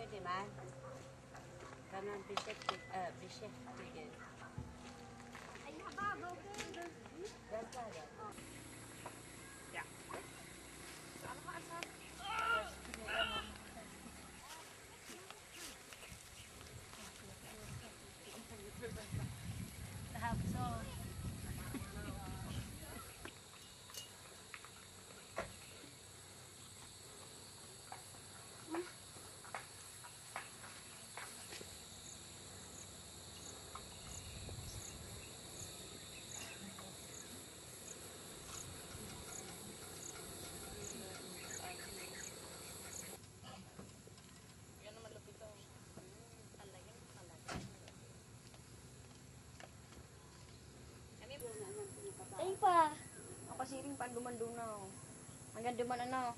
Pwede man. Kanan biset, biset, pwede. Ay, hababaw ko. Ganda. Ya. Saan ka asa? Tahapson. Yan naman lupit to. Talagang. Kami po na. Ay pa. Ako siring pa duman-dunaw. Hanggang duman ano.